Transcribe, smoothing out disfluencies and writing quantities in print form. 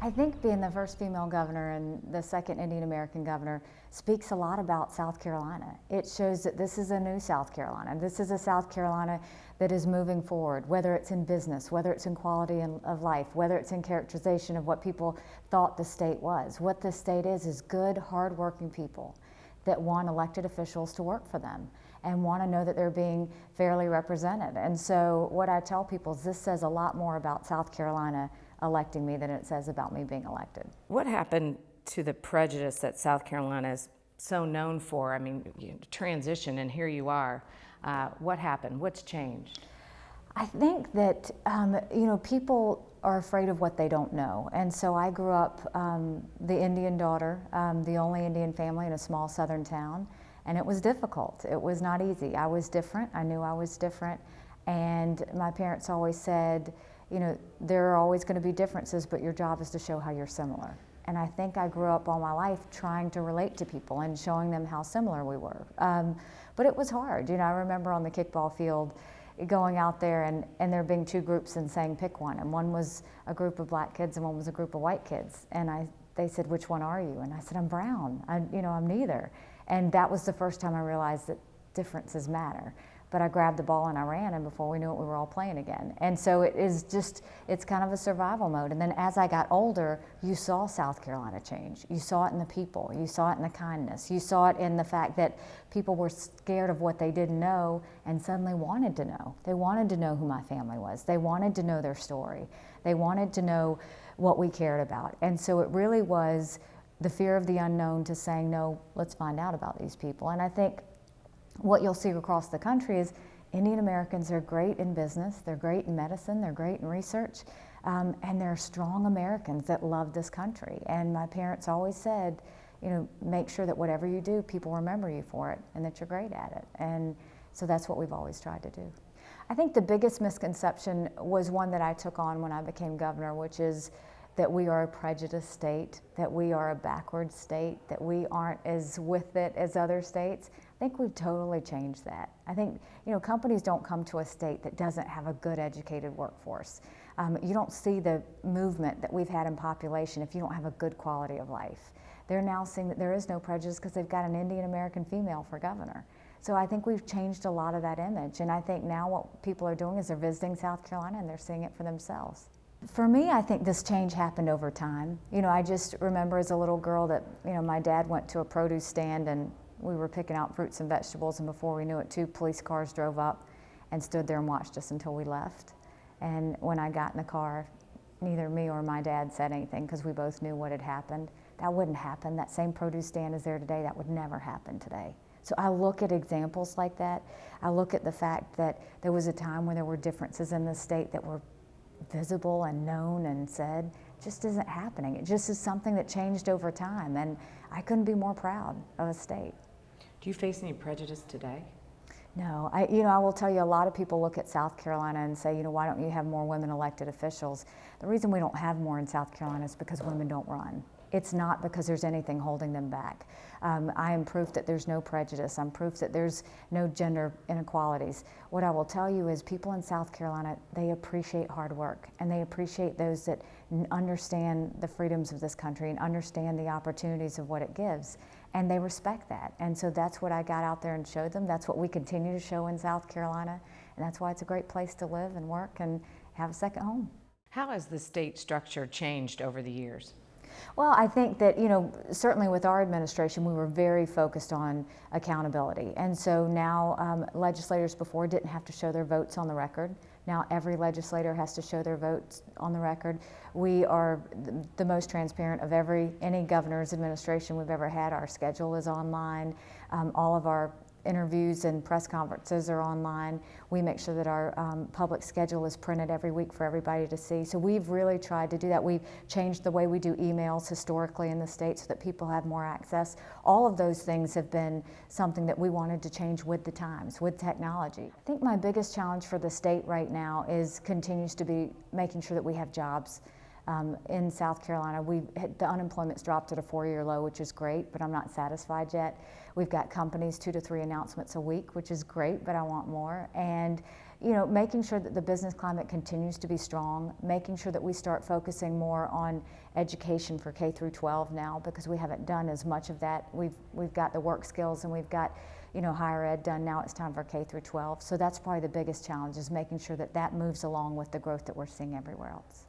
I think being the first female governor and the second Indian American governor speaks a lot about South Carolina. It shows that this is a new South Carolina. This is a South Carolina that is moving forward, whether it's in business, whether it's in quality of life, whether it's in characterization of what people thought the state was. What the state is good, hardworking people that want elected officials to work for them and want to know that they're being fairly represented. And so what I tell people is this says a lot more about South Carolina electing me than it says about me being elected. What happened to the prejudice that South Carolina is so known for? I mean, transition, and here you are. What happened? What's changed? I think that people are afraid of what they don't know. And so I grew up the Indian daughter, the only Indian family in a small southern town, and it was difficult. It was not easy. I was different. I knew I was different. And my parents always said, there are always going to be differences, but your job is to show how you're similar. And I think I grew up all my life trying to relate to people and showing them how similar we were. But it was hard. I remember on the kickball field going out there and there being two groups and saying pick one. And one was a group of black kids and one was a group of white kids. And they said, which one are you? And I said, I'm brown. I'm neither. And that was the first time I realized that differences matter. But I grabbed the ball and I ran, and before we knew it, we were all playing again. And so it's kind of a survival mode. And then as I got older, you saw South Carolina change. You saw it in the people. You saw it in the kindness. You saw it in the fact that people were scared of what they didn't know and suddenly wanted to know. They wanted to know who my family was. They wanted to know their story. They wanted to know what we cared about. And so it really was the fear of the unknown to saying, no, let's find out about these people. And I think what you'll see across the country is Indian Americans are great in business, they're great in medicine, they're great in research, and they're strong Americans that love this country. And my parents always said, make sure that whatever you do, people remember you for it and that you're great at it. And so that's what we've always tried to do. I think the biggest misconception was one that I took on when I became governor, which is that we are a prejudiced state, that we are a backward state, that we aren't as with it as other states. I think we've totally changed that. I think, companies don't come to a state that doesn't have a good educated workforce. You don't see the movement that we've had in population if you don't have a good quality of life. They're now seeing that there is no prejudice because they've got an Indian American female for governor. So I think we've changed a lot of that image. And I think now what people are doing is they're visiting South Carolina and they're seeing it for themselves. For me, I think this change happened over time. I just remember as a little girl that, my dad went to a produce stand and we were picking out fruits and vegetables, and before we knew it, 2 police cars drove up and stood there and watched us until we left. And when I got in the car, neither me or my dad said anything because we both knew what had happened. That wouldn't happen. That same produce stand is there today. That would never happen today. So I look at examples like that. I look at the fact that there was a time when there were differences in the state that were visible and known and said. It just isn't happening. It just is something that changed over time, and I couldn't be more proud of a state. Do you face any prejudice today? No, I will tell you, a lot of people look at South Carolina and say, why don't you have more women elected officials? The reason we don't have more in South Carolina is because women don't run. It's not because there's anything holding them back. I am proof that there's no prejudice. I'm proof that there's no gender inequalities. What I will tell you is people in South Carolina, they appreciate hard work, and they appreciate those that understand the freedoms of this country and understand the opportunities of what it gives. And they respect that. And so that's what I got out there and showed them. That's what we continue to show in South Carolina. And that's why it's a great place to live and work and have a second home. How has the state structure changed over the years? Well, I think that, certainly with our administration, we were very focused on accountability. And so now legislators before didn't have to show their votes on the record. Now every legislator has to show their votes on the record. We are the most transparent of any governor's administration we've ever had. Our schedule is online. All of our interviews and press conferences are online. We make sure that our public schedule is printed every week for everybody to see. So we've really tried to do that. We've changed the way we do emails historically in the state so that people have more access. All of those things have been something that we wanted to change with the times, with technology. I think my biggest challenge for the state right now continues to be making sure that we have jobs. In South Carolina, the unemployment's dropped at a 4-year low, which is great, but I'm not satisfied yet. We've got companies 2 to 3 announcements a week, which is great, but I want more. And you know, making sure that the business climate continues to be strong, making sure that we start focusing more on education for K through 12 now, because we haven't done as much of that. We've got the work skills and we've got, you know, higher ed done. Now it's time for K through 12. So that's probably the biggest challenge, is making sure that that moves along with the growth that we're seeing everywhere else.